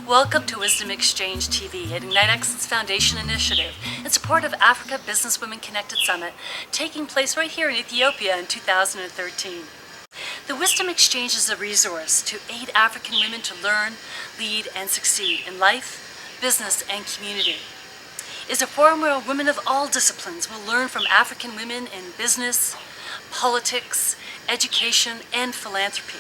Welcome to Wisdom Exchange TV, an Ignite Excellence Foundation initiative in support of Africa Businesswomen Connected Summit, taking place right here in Ethiopia in 2013. The Wisdom Exchange is a resource to aid African women to learn, lead, and succeed in life, business, and community. It is a forum where women of all disciplines will learn from African women in business, politics, education, and philanthropy.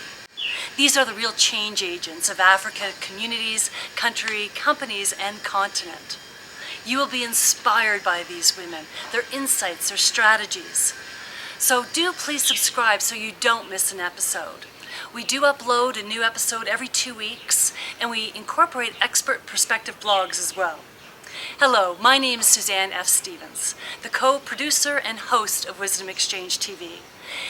These are the real change agents of Africa, communities, country, companies, and continent. You will be inspired by these women, their insights, their strategies. So do please subscribe so you don't miss an episode. We do upload a new episode every 2 weeks, and we incorporate expert perspective blogs as well. Hello, my name is Suzanne F Stevens, the co-producer and host of Wisdom Exchange TV,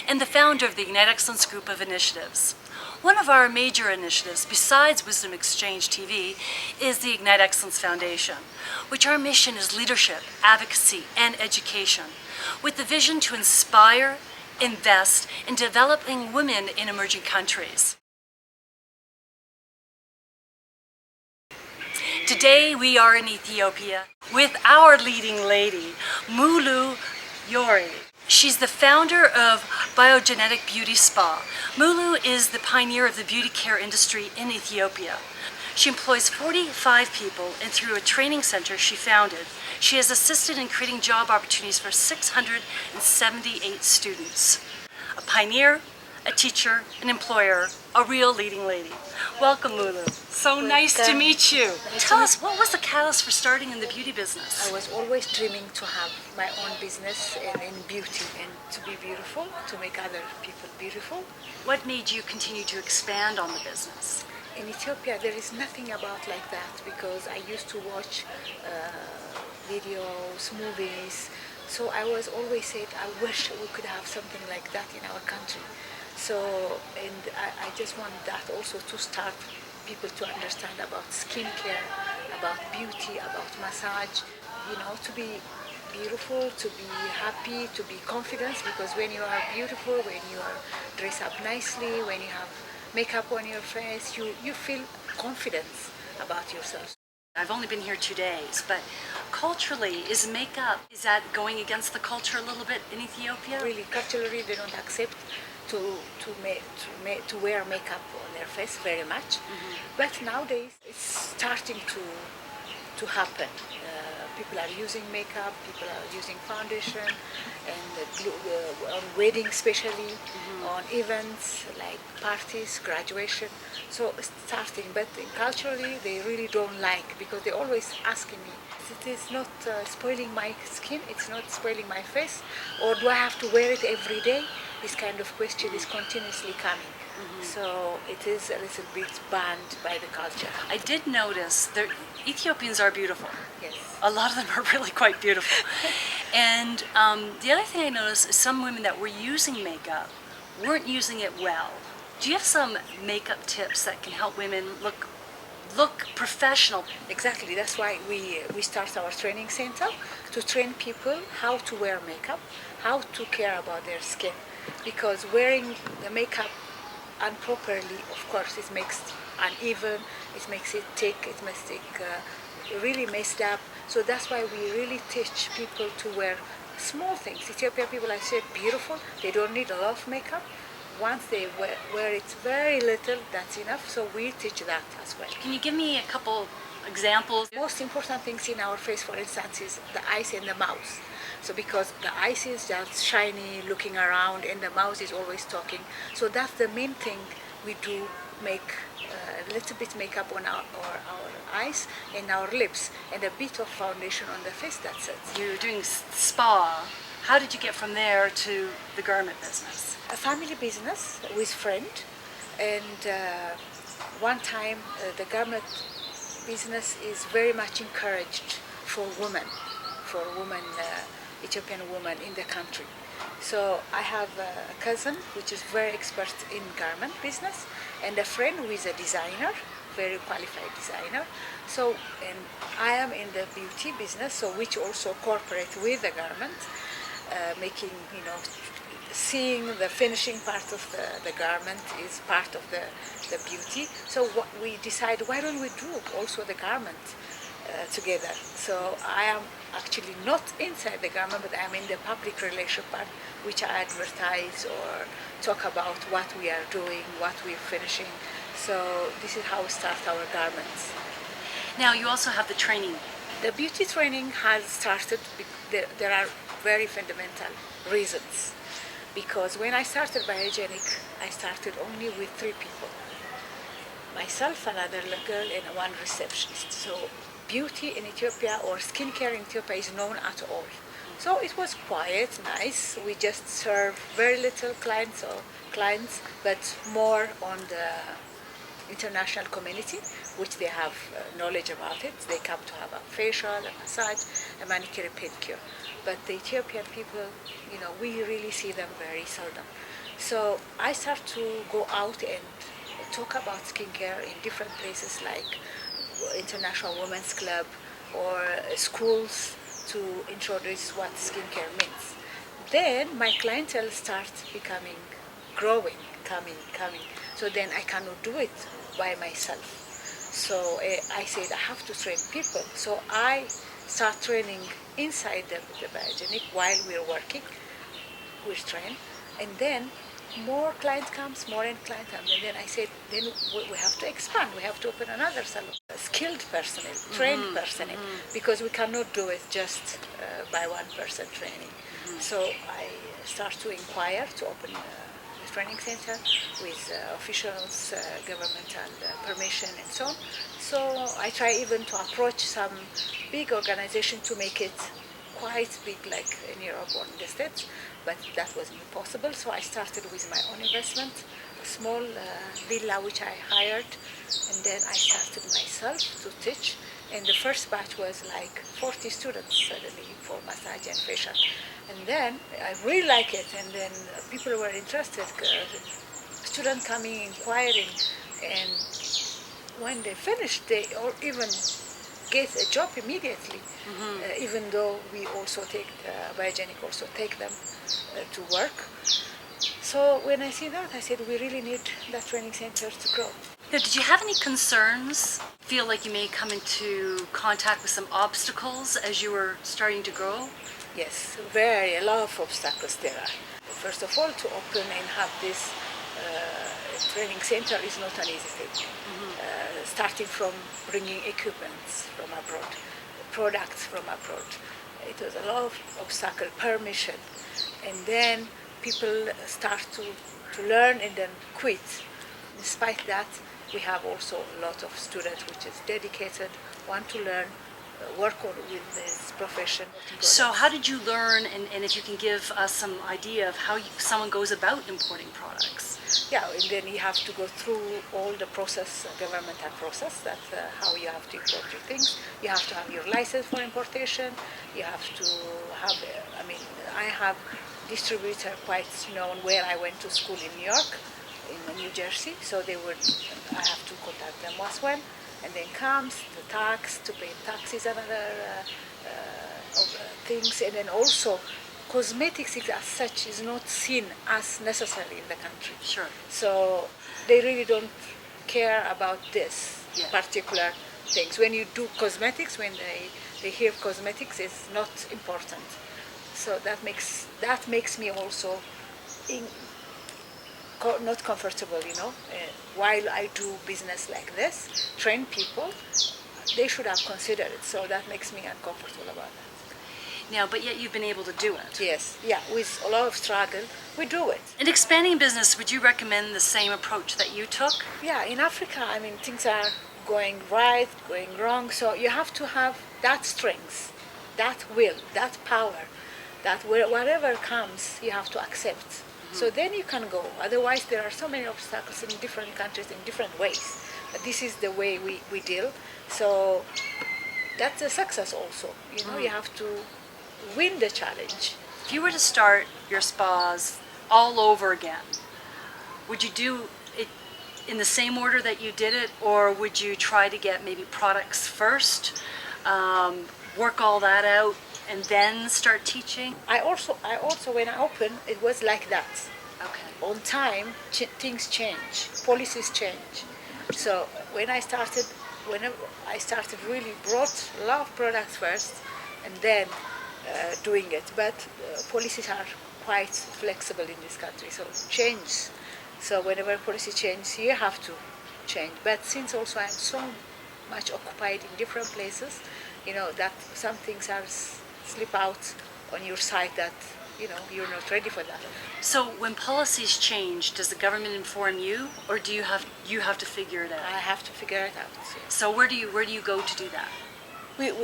and the founder of the Ignite Excellence group of initiatives. One of our major initiatives, besides Wisdom Exchange TV, is the Ignite Excellence Foundation, which our mission is leadership, advocacy, and education, with the vision to inspire, invest in developing women in emerging countries. Today we are in Ethiopia with our leading lady, Mulumebet Iori. She's the founder of Byogenic Beauty Spa. Mulu is the pioneer of the beauty care industry in Ethiopia. She employs 45 people, and through a training center she founded, she has assisted in creating job opportunities for 678 students. A pioneer, a teacher, an employer, a real leading lady. Welcome, Mulu. So nice to meet you. Tell us, what was the catalyst for starting in the beauty business? I was always dreaming to have my own business in beauty and to be beautiful, to make other people beautiful. What made you continue to expand on the business? In Ethiopia, there is nothing about like that because I used to watch videos, movies. So I was always said, I wish we could have something like that in our country. So, and I just want that also to start people to understand about skincare, about beauty, about massage, you know, to be beautiful, to be happy, to be confident, because when you are beautiful, when you are dressed up nicely, when you have makeup on your face, you feel confidence about yourself. I've only been here 2 days, but culturally, is makeup, is that going against the culture a little bit in Ethiopia? Really, culturally, they don't accept to wear makeup on their face very much. Mm-hmm. But nowadays, it's starting to happen. People are using makeup, people are using foundation, and on weddings especially, on events like parties, graduation. So it's starting, but culturally they really don't like, because they're always asking me, it is not spoiling my skin, it's not spoiling my face, or do I have to wear it every day? This kind of question is continuously coming. So it is a little bit banned by the culture. I did notice that Ethiopians are beautiful. Yes. A lot of them are really quite beautiful. And the other thing I noticed is some women that were using makeup weren't using it well. Do you have some makeup tips that can help women look professional? Exactly. That's why we start our training center to train people how to wear makeup, how to care about their skin. Because wearing the makeup improperly, of course, it makes uneven, it makes it thick, it makes it really messed up. So that's why we really teach people to wear small things. Ethiopian people, I said, beautiful. They don't need a lot of makeup. Once they wear it very little, that's enough. So we teach that as well. Can you give me a couple examples? Most important things in our face, for instance, is the eyes and the mouth. So because the eyes is just shiny, looking around, and the mouth is always talking. So that's the main thing we do, make a little bit makeup on our eyes and our lips, and a bit of foundation on the face, that's it. You're doing spa. How did you get from there to the garment business? A family business with friend, and one time the garment business is very much encouraged for women, Ethiopian women in the country. So I have a cousin which is very expert in garment business, and a friend who is a designer, very qualified designer. So, and I am in the beauty business, so which also cooperate with the garment, making, you know, seeing the finishing part of the garment is part of the beauty. So what we decide, why don't we do also the garment together? So I am actually not inside the garment, but I'm in the public relation part, which I advertise or talk about what we are doing, what we're finishing. So this is how we start our garments. Now you also have the training. The beauty training has started, there are very fundamental reasons. Because when I started Byogenic, I started only with 3 people. Myself, another girl, and one receptionist. So beauty in Ethiopia or skincare in Ethiopia is known at all. So it was quiet, nice. We just serve very little clients, but more on the international community, which they have knowledge about it. They come to have a facial, a massage, a manicure, a pedicure. But the Ethiopian people, we really see them very seldom. So I start to go out and talk about skincare in different places like International Women's Club or schools to introduce what skincare means. Then my clientele starts growing, coming. So then I cannot do it by myself. So I said I have to train people. So I start training inside the Byogenic while we're working. We train, and then more client comes, and then I said, then we have to expand. We have to open another salon. Skilled personnel, trained personnel, because we cannot do it just by one person training. So I start to inquire to open a training center with officials, governmental permission, and so on. So I try even to approach some big organization to make it quite big, like in Europe or in the States, but that wasn't possible. So I started with my own investment, a small villa which I hired, and then I started myself to teach. And the first batch was like 40 students suddenly for massage and facial. And then I really like it, and then people were interested, students coming, inquiring, and when they finished, they all even get a job immediately, even though we also Byogenic also take them to work. So when I see that, I said we really need that training center to grow. Now, did you have any concerns? Feel like you may come into contact with some obstacles as you were starting to grow? Yes, a lot of obstacles there are. First of all, to open and have this training center is not an easy thing. Starting from bringing equipments from abroad, products from abroad. It was a lot of obstacle, permission. And then people start to learn and then quit. Despite that, we have also a lot of students which is dedicated, want to learn, work on with this profession. So how did you learn, and if you can give us some idea of how someone goes about importing products? Yeah, and then you have to go through all the process, governmental process, that how you have to import your things. You have to have your license for importation. You have to have, I have distributor quite known where I went to school in New York, in New Jersey, so I have to contact them as well. And then comes the tax, to pay taxes, another things, and then also cosmetics as such is not seen as necessary in the country. Sure. So they really don't care about this particular things. When you do cosmetics, when they hear cosmetics, it's not important. So that makes me also not comfortable, while I do business like this, train people, they should have considered it. So that makes me uncomfortable about that. Now, but yet you've been able to do it. Yes, with a lot of struggle, we do it. In expanding business, would you recommend the same approach that you took? Yeah, in Africa, things are going right, going wrong, so you have to have that strength, that will, that power, that whatever comes, you have to accept. So then you can go. Otherwise, there are so many obstacles in different countries in different ways. But this is the way we deal. So that's a success also. You have to win the challenge. If you were to start your spas all over again, would you do it in the same order that you did it, or would you try to get maybe products first, work all that out, and then start teaching? I also when I opened, it was like that. Okay. On time, things change, policies change. So when I started, really brought a lot of products first, and then doing it. But policies are quite flexible in this country, so change. So whenever policy changes, you have to change. But since also I'm so much occupied in different places, that some things are slip out on your side that you're not ready for that. So when policies change, does the government inform you, or do you have to figure it out? I have to figure it out. So where do you go to do that?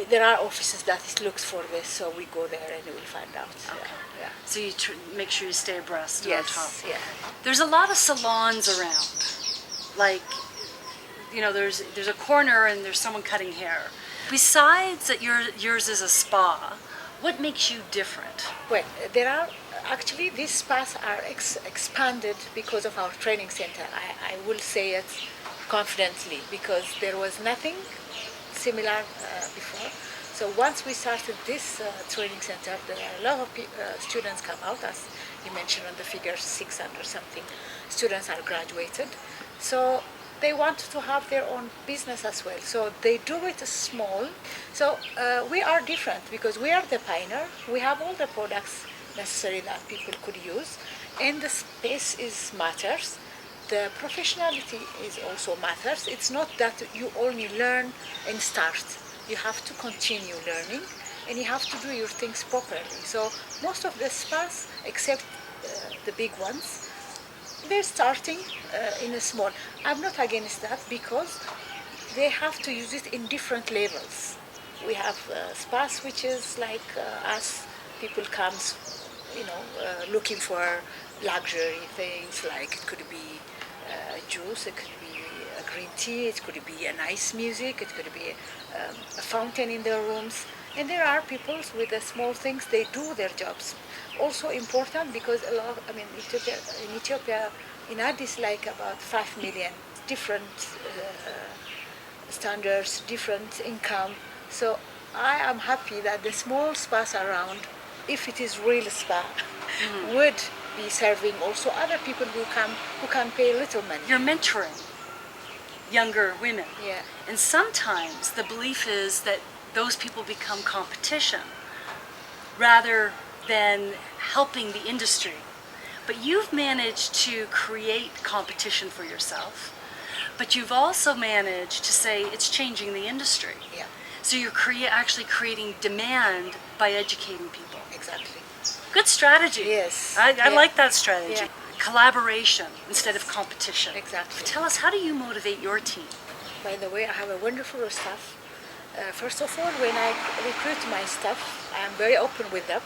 There are offices that looks for this, so we go there and we'll find out. Okay. Yeah. So you make sure you stay abreast and Yes. on top. Yeah. There's a lot of salons around. Like, there's a corner and there's someone cutting hair. Besides that, yours is a spa. What makes you different? Well, there are actually these spas are expanded because of our training center. I will say it confidently because there was nothing similar before. So once we started this training center, there are a lot of students come out, as you mentioned on the figure, 600 something students are graduated. So they want to have their own business as well. So they do it small. So we are different because we are the pioneer. We have all the products necessary that people could use, and the space matters. The professionality is also matters. It's not that you only learn and start. You have to continue learning, and you have to do your things properly. So most of the spas, except the big ones, they're starting in a small. I'm not against that because they have to use it in different levels. We have spas which is like us, people comes, looking for luxury things, like it could be juice, it could be a green tea, it could be a nice music, it could be a fountain in their rooms. And there are people with the small things, they do their jobs. Also important because Ethiopia, in Addis, like about 5 million, different standards, different income. So I am happy that the small spas around, if it is real spa, would be serving also other people who can pay little money. You're mentoring younger women. Yeah. And sometimes the belief is that those people become competition rather than helping the industry. But you've managed to create competition for yourself, but you've also managed to say it's changing the industry. Yeah. So you're actually creating demand by educating people. Exactly. Good strategy. Yes. I like that strategy. Yeah. Collaboration instead of competition. Exactly. Tell us, how do you motivate your team? By the way, I have a wonderful staff. First of all, when I recruit my staff, I'm very open with them.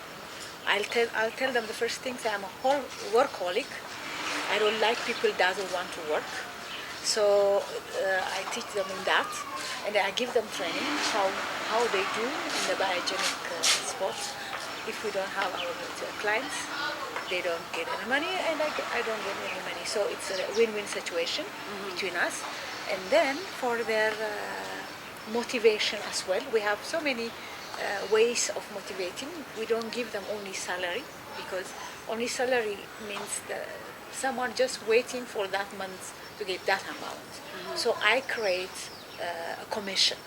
I'll tell them the first things. I'm a whole workaholic. I don't like people doesn't want to work. So I teach them in that, and I give them training how they do in the Byogenic spot. If we don't have our clients, they don't get any money, and I don't get any money. So it's a win-win situation between us. And then for their motivation as well, we have so many ways of motivating. We don't give them only salary, because only salary means someone just waiting for that month to get that amount. So I create a commission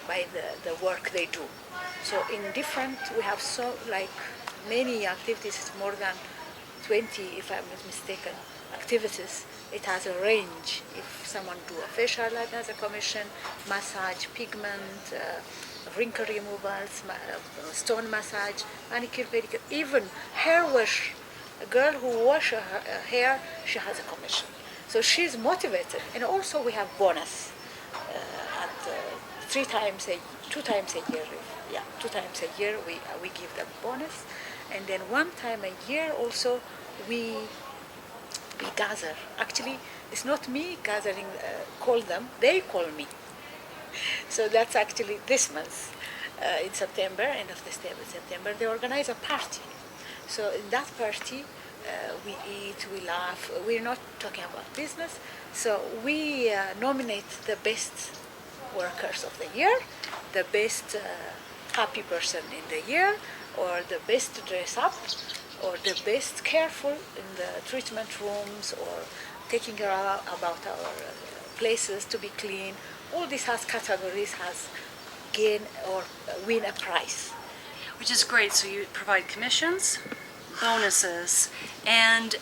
by the work they do. So in different, we have many activities, more than 20, if I'm not mistaken, activities. It has a range. If someone do a facial, that has a commission, massage, pigment, wrinkle removals, stone massage, manicure, pedicure, even hair wash. A girl who washes her hair, she has a commission. So she's motivated. And also we have bonus at 2 times a year. Yeah, 2 times a year we give them bonus. And then 1 time a year also we gather. Actually, it's not me gathering, call them, they call me. So that's actually this month, in September, end of September, they organize a party. So in that party, we eat, we laugh. We're not talking about business. So we nominate the best workers of the year, the best happy person in the year, or the best dress up, or the best careful in the treatment rooms, or taking care about our places to be clean. All this has categories, has gain or win a prize. Which is great. So you provide commissions, bonuses, and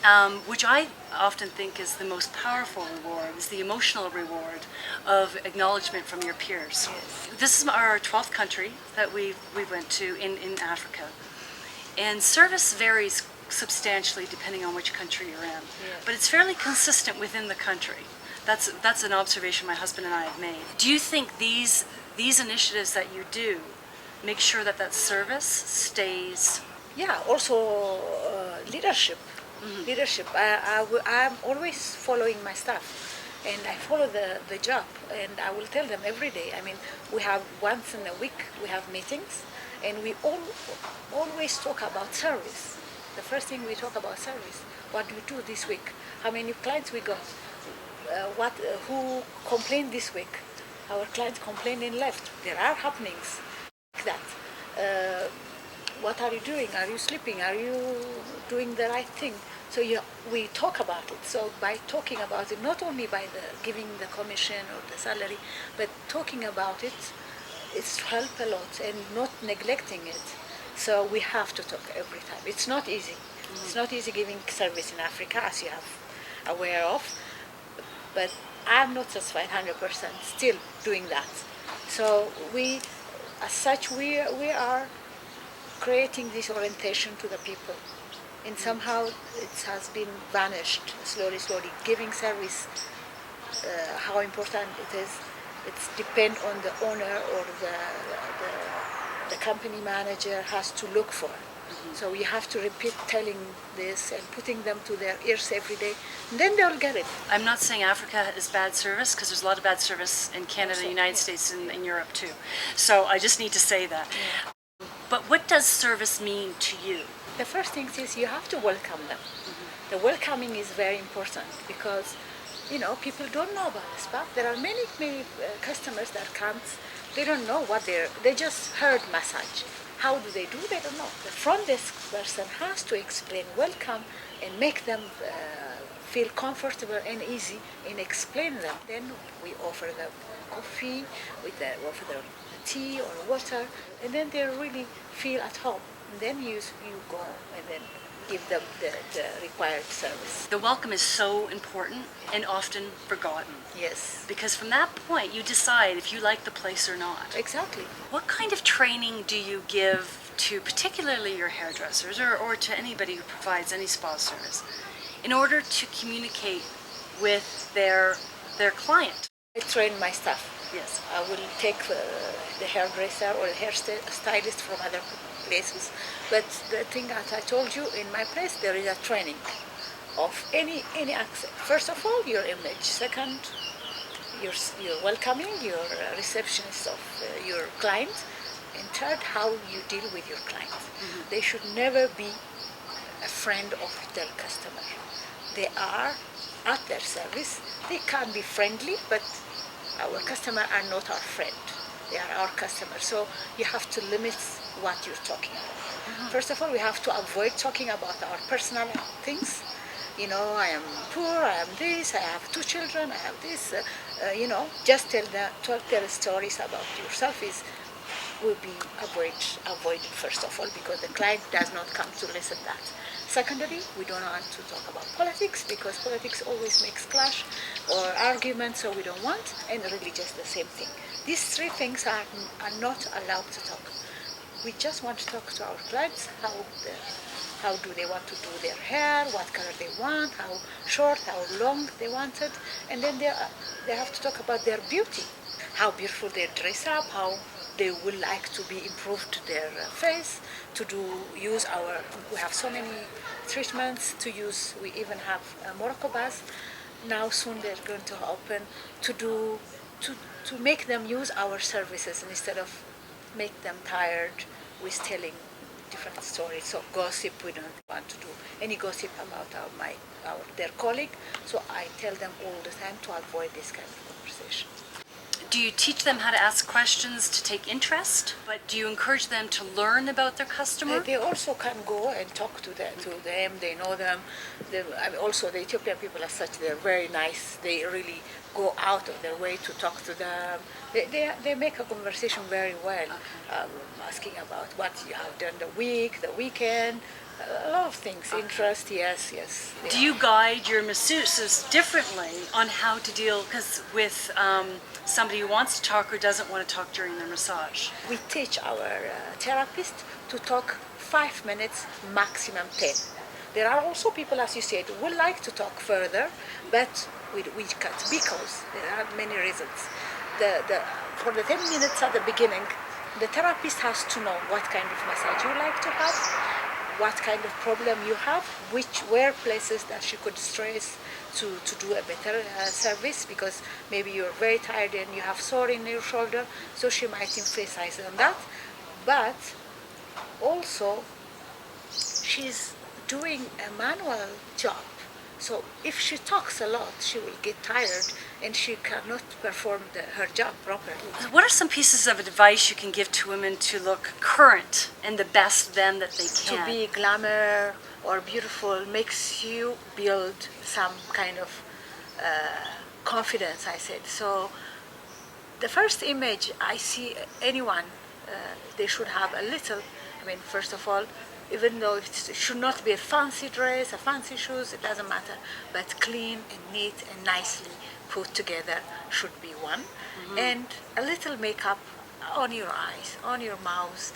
which I often think is the most powerful reward, is the emotional reward of acknowledgement from your peers. Yes. This is our 12th country that we went to in Africa. And service varies substantially depending on which country you're in. Yes. But it's fairly consistent within the country. That's an observation my husband and I have made. Do you think these initiatives that you do make sure that service stays? Yeah, also leadership. Leadership. I'm always following my staff, and I follow the job, and I will tell them every day. I mean, we have once in a week, we have meetings, and we always talk about service. The first thing we talk about service. What do we do this week? How many clients we got? Who complained this week? Our clients complained and left. There are happenings like that. What are you doing? Are you sleeping? Are you doing the right thing? So we talk about it. So by talking about it, not only by giving the commission or the salary, but talking about it, it's help a lot, and not neglecting it. So we have to talk every time. It's not easy. It's not easy giving service in Africa, as you have aware of. But I'm not satisfied 100% still doing that. So as such, we are creating this orientation to the people. And somehow it has been vanished slowly, giving service, how important it is. It's depend on the owner or the company manager has to look for. So we have to repeat telling this and putting them to their ears every day, and then they'll get it. I'm not saying Africa is bad service, because there's a lot of bad service in Canada, Also, United States, and in Europe too. So I just need to say that. Yeah. But what does service mean to you? The first thing is you have to welcome them. The welcoming is very important because, people don't know about the spa. There are many customers that can't. They don't know they just heard massage. How do they do? They don't know. The front desk person has to explain welcome and make them feel comfortable and easy and explain them. Then we offer them coffee, we offer them tea or water, and then they really feel at home. And then you go and then give them the required service. The welcome is so important and often forgotten. Yes. Because from that point, you decide if you like the place or not. Exactly. What kind of training do you give to particularly your hairdressers or to anybody who provides any spa service in order to communicate with their client? I train my staff. Yes. I will take the hairdresser or the hairstylist from other places. But the thing that I told you, in my place there is a training of any accent. First of all, your image. Second, your welcoming, your receptionist of your client. And third, how you deal with your client. They should never be a friend of their customer. They are at their service. They can be friendly, but our customers are not our friend. They are our customers. So you have to limit what you're talking about. First of all, we have to avoid talking about our personal things. I am poor, I am this, I have 2 children, I have this. Just tell stories about yourself will be avoided first of all, because the client does not come to listen to that. Secondly, we don't want to talk about politics, because politics always makes clash or argument, so we don't want, and religious the same thing. These 3 things are not allowed to talk. We just want to talk to our clients, how do they want to do their hair, what color they want, how short, how long they want it, and then they have to talk about their beauty, how beautiful they dress up, how they would like to be improved their face, we have so many treatments to use. We even have a Morocco bath. Now soon they're going to open to make them use our services instead of make them tired with telling different stories. So gossip, we don't want to do any gossip about their colleague. So I tell them all the time to avoid this kind of conversation. Do you teach them how to ask questions to take interest? But do you encourage them to learn about their customer? They also can go and talk to them. They know them. Also, the Ethiopian people are such, they're very nice. They really go out of their way to talk to them. They make a conversation very well, asking about what you have done the weekend, a lot of things, interest, yes. Do you guide your masseuses differently on how to deal with somebody who wants to talk or doesn't want to talk during their massage? We teach our therapist to talk 5 minutes, maximum 10. There are also people, as you said, who would like to talk further, but we cut because there are many reasons. For the 10 minutes at the beginning, the therapist has to know what kind of massage you like to have, what kind of problem you have, where places that she could stress to do a better service, because maybe you're very tired and you have sore in your shoulder, so she might emphasize on that. But also, she's doing a manual job. So if she talks a lot, she will get tired and she cannot perform her job properly. What are some pieces of advice you can give to women to look current and the best them that they can? To be glamour or beautiful makes you build some kind of confidence, I said. So the first image I see anyone, they should have a little, first of all, even though it should not be a fancy dress, a fancy shoes, it doesn't matter, but clean and neat and nicely put together should be one. Mm-hmm. And a little makeup on your eyes, on your mouth,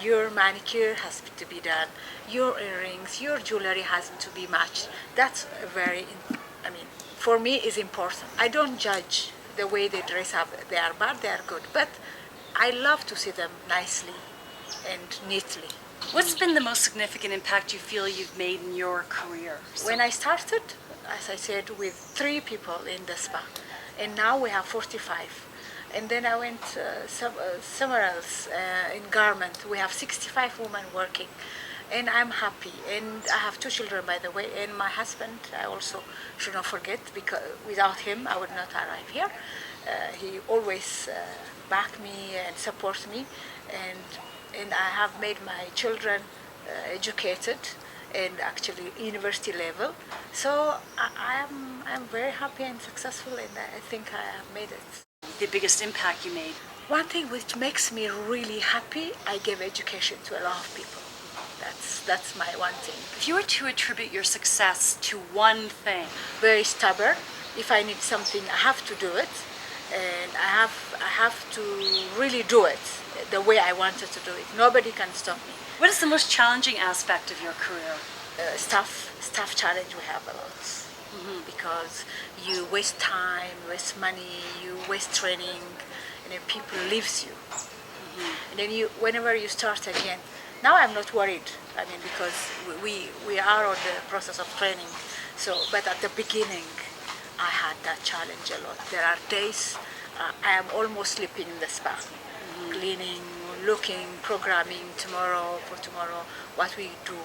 your manicure has to be done, your earrings, your jewelry has to be matched. That's for me is important. I don't judge the way they dress up. They are bad, they are good, but I love to see them nicely and neatly. What's been the most significant impact you feel you've made in your career? When I started, as I said, with 3 people in the spa, and now we have 45. And then I went somewhere else in garment. We have 65 women working, and I'm happy. And I have 2 children, by the way, and my husband, I also should not forget, because without him, I would not arrive here. He always back me and support me, and I have made my children educated and actually university level. So I'm very happy and successful, and I think I have made it. The biggest impact you made? One thing which makes me really happy, I gave education to a lot of people. That's my one thing. If you were to attribute your success to one thing? Very stubborn. If I need something, I have to do it, and I have to really do it the way I wanted to do it. Nobody can stop me. What is the most challenging aspect of your career? Staff challenge we have a lot. Mm-hmm. Because you waste time, waste money, you waste training, and then people leaves you. Mm-hmm. And then whenever you start again, now I'm not worried. Because we are on the process of training. So, but at the beginning, I had that challenge a lot. There are days I am almost sleeping in the spa, cleaning, looking, programming tomorrow, what we do.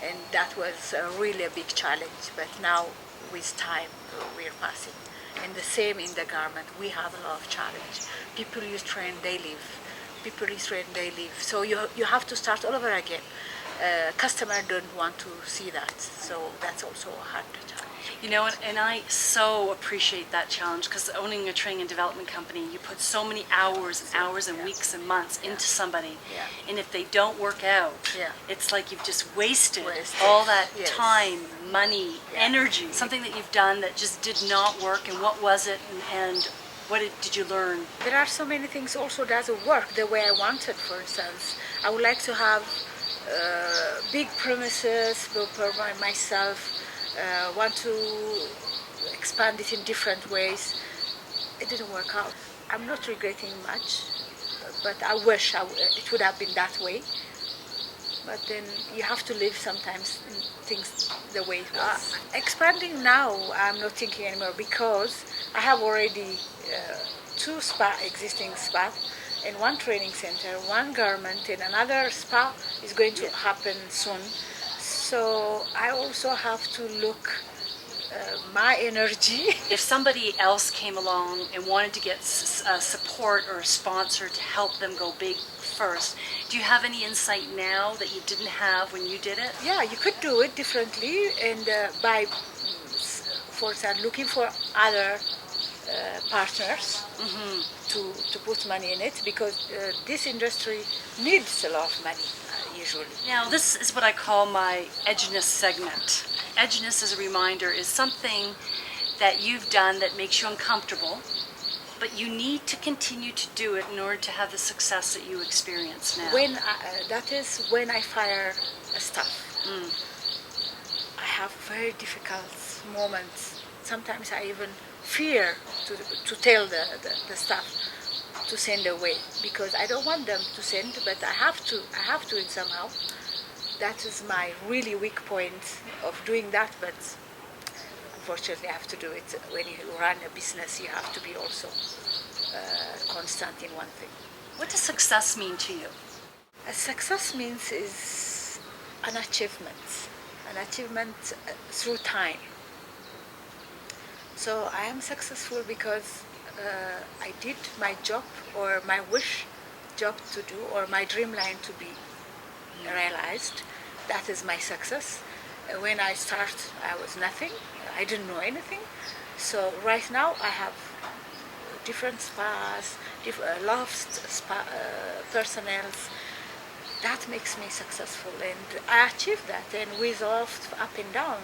And that was really a big challenge. But now, with time, we're passing. And the same in the garment, we have a lot of challenge. People you train, they leave. So you have to start all over again. Customer don't want to see that, so that's also a hard challenge. You know, and I so appreciate that challenge, because owning a training and development company, you put so many hours and hours and weeks and months into somebody, and if they don't work out, it's like you've just wasted all that time, money, energy, something that you've done that just did not work. And what was it, and what did you learn? There are so many things also doesn't work the way I wanted. For instance, I would like to have big premises for myself. Want to expand it in different ways. It didn't work out. I'm not regretting much, but I wish it would have been that way. But then you have to live sometimes things the way it was. Expanding now, I'm not thinking anymore, because I have already 2 existing spa, and 1 training center, 1 garment, and another spa is going to happen soon. So I also have to look my energy. If somebody else came along and wanted to get support or a sponsor to help them go big first, do you have any insight now that you didn't have when you did it? Yeah, you could do it differently, and by for example, looking for other partners to put money in it, because this industry needs a lot of money usually. Now, this is what I call my edginess segment. Edginess, as a reminder, is something that you've done that makes you uncomfortable, but you need to continue to do it in order to have the success that you experience now. That is when I fire a staff. I have very difficult moments. Sometimes I even fear to tell the staff to send away, because I don't want them to send, but I have to it somehow. That is my really weak point of doing that, but unfortunately I have to do it. When you run a business, you have to be also constant in one thing. What does success mean to you? A success means is an achievement through time. So I am successful because I did my job, or my wish job to do, or my dreamline to be realized. That is my success. When I start, I was nothing. I didn't know anything. So right now I have different spas, lofts, personnels. That makes me successful, and I achieved that. And with a lot of up and down,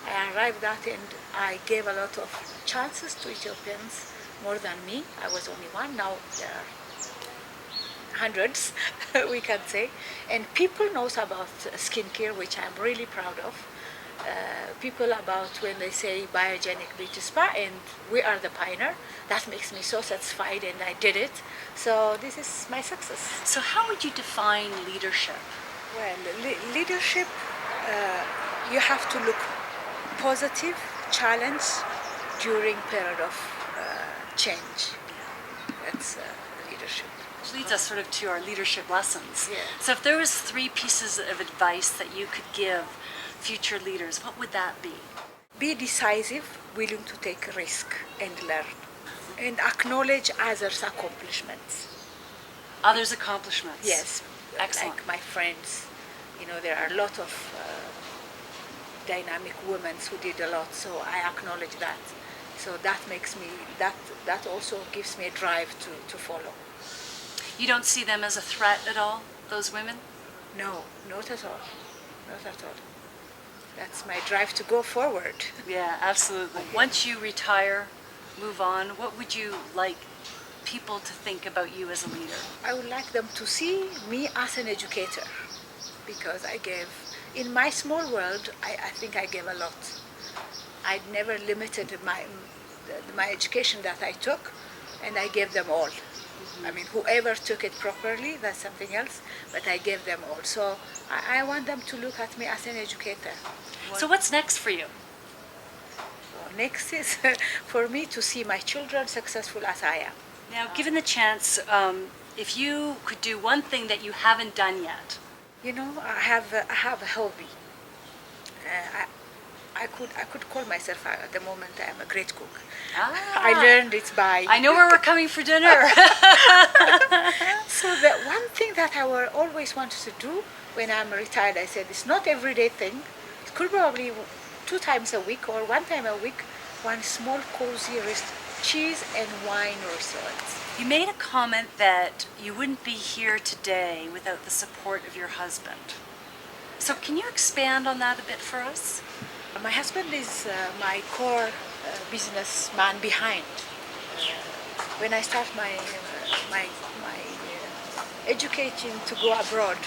I arrived at, and I gave a lot of chances to Ethiopians, more than me. I was only one. Now there are hundreds, we can say. And people knows about skincare, which I'm really proud of. People about when they say Byogenic Beauty Spa, and we are the pioneer. That makes me so satisfied, and I did it. So this is my success. So how would you define leadership? Well, leadership, you have to look positive, challenge during period of change. That's leadership. Which leads us sort of to our leadership lessons. Yeah. So if there was 3 pieces of advice that you could give future leaders, what would that be? Be decisive, willing to take a risk and learn, and acknowledge others' accomplishments. Others' accomplishments. Yes, Excellent. like my friends. There are a lot of dynamic women who did a lot, so I acknowledge that. So that makes me, that also gives me a drive to follow. You don't see them as a threat at all, those women? No, not at all. Not at all. That's my drive to go forward. Yeah, absolutely. Once you retire, move on, what would you like people to think about you as a leader? I would like them to see me as an educator, because I gave, in my small world, I think I gave a lot. I never limited my education that I took, and I gave them all. I mean, whoever took it properly, that's something else, but I gave them all. So I want them to look at me as an educator. So what's next for you? Well, next is for me to see my children successful as I am. Now, given the chance, if you could do one thing that you haven't done yet. I have a hobby. I could call myself at the moment I am a great cook. I learned it by. I know where we're coming for dinner. So the one thing that I always wanted to do when I'm retired, I said it's not everyday thing. It could probably 2 times a week or 1 time a week, one small cozy cheese and wine restaurant. You made a comment that you wouldn't be here today without the support of your husband. So can you expand on that a bit for us? My husband is my core businessman behind. When I start my educating to go abroad,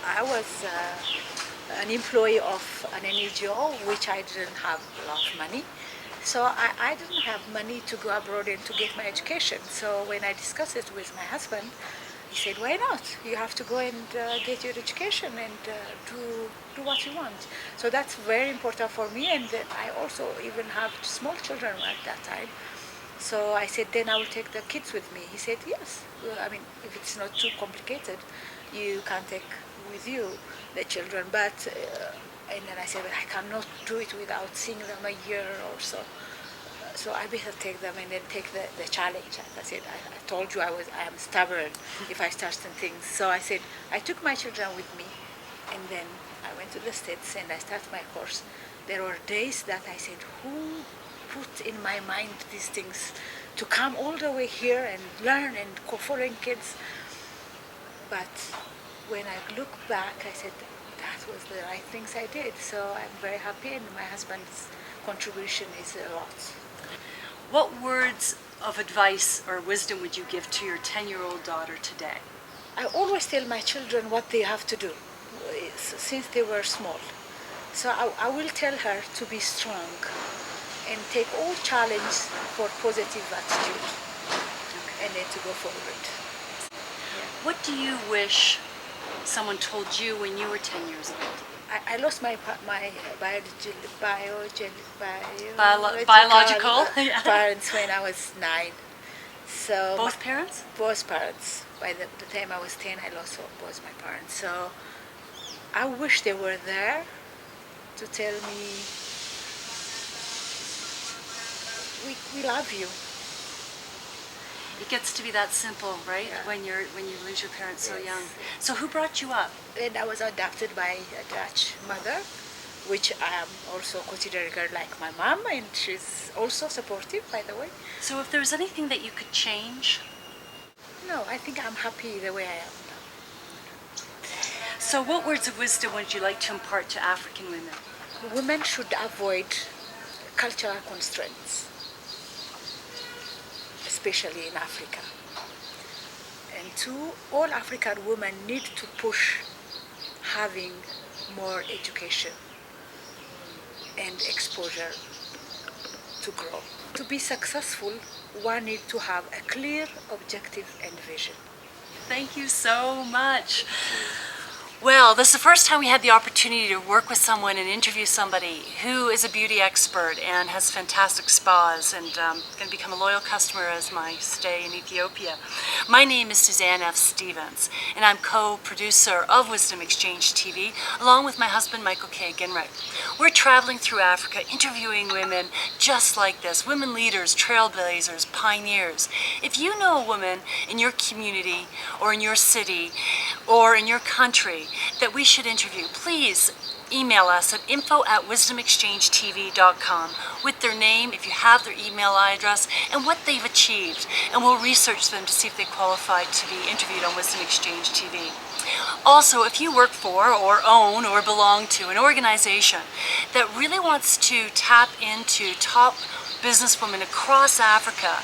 I was an employee of an NGO, which I didn't have a lot of money. So I didn't have money to go abroad and to get my education. So when I discussed it with my husband, he said, why not? You have to go and get your education and do what you want. So that's very important for me, and I also even have small children at that time. So I said, then I will take the kids with me. He said, yes. I mean, if it's not too complicated, you can take with you the children. But And then I said, but I cannot do it without seeing them a year or so. So I better take them and then take the challenge. I said, I told you I am stubborn if I start some things. So I said, I took my children with me, and then I went to the States and I started my course. There were days that I said, who put in my mind these things to come all the way here and learn and foreign kids? But when I look back, I said, that was the right things I did. So I'm very happy, and my husband's contribution is a lot. What words of advice or wisdom would you give to your 10-year-old daughter today? I always tell my children what they have to do since they were small. So I will tell her to be strong and take all challenge for positive attitude, and then to go forward. What do you wish someone told you when you were 10 years old? I lost my biological parents when I was 9. So both parents? Both parents. By the time I was 10, I lost both my parents. So I wish they were there to tell me, we love you. It gets to be that simple, right? Yeah. When you lose your parents so Yes. young. So who brought you up? And I was adopted by a Dutch mother, which I am also considered her like my mom, and she's also supportive, by the way. So if there was anything that you could change? No, I think I'm happy the way I am now. So what words of wisdom would you like to impart to African women? Women should avoid cultural constraints, especially in Africa. And two, all African women need to push having more education and exposure to grow. To be successful, one needs to have a clear objective and vision. Thank you so much. Well, this is the first time we had the opportunity to work with someone and interview somebody who is a beauty expert and has fantastic spas, and going to become a loyal customer as my stay in Ethiopia. My name is Suzanne F Stevens, and I'm co-producer of Wisdom Exchange TV, along with my husband Michael K. Ginwright. We're traveling through Africa, interviewing women just like this, women leaders, trailblazers, pioneers. If you know a woman in your community or in your city or in your country that we should interview, please email us at info@wisdomexchangetv.com with their name, if you have their email address, and what they've achieved, and we'll research them to see if they qualify to be interviewed on Wisdom Exchange TV. Also, if you work for or own or belong to an organization that really wants to tap into top businesswomen across Africa,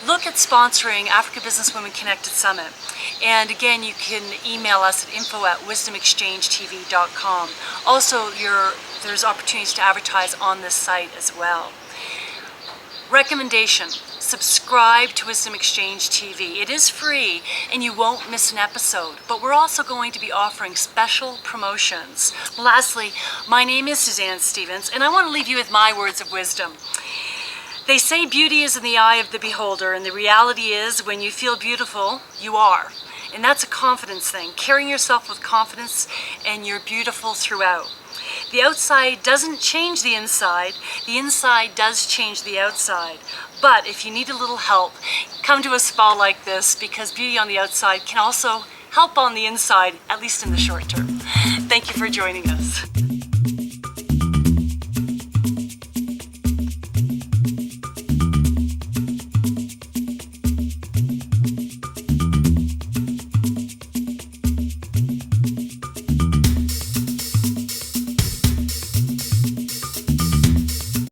look at sponsoring Africa Businesswomen Connected Summit. And again, you can email us at info@wisdomexchangetv.com. Also, there's opportunities to advertise on this site as well. Recommendation: subscribe to Wisdom Exchange TV. It is free and you won't miss an episode, but we're also going to be offering special promotions. Lastly, my name is Suzanne Stevens, and I want to leave you with my words of wisdom. They say beauty is in the eye of the beholder, and the reality is when you feel beautiful, you are. And that's a confidence thing, carrying yourself with confidence, and you're beautiful throughout. The outside doesn't change the inside does change the outside. But if you need a little help, come to a spa like this, because beauty on the outside can also help on the inside, at least in the short term. Thank you for joining us.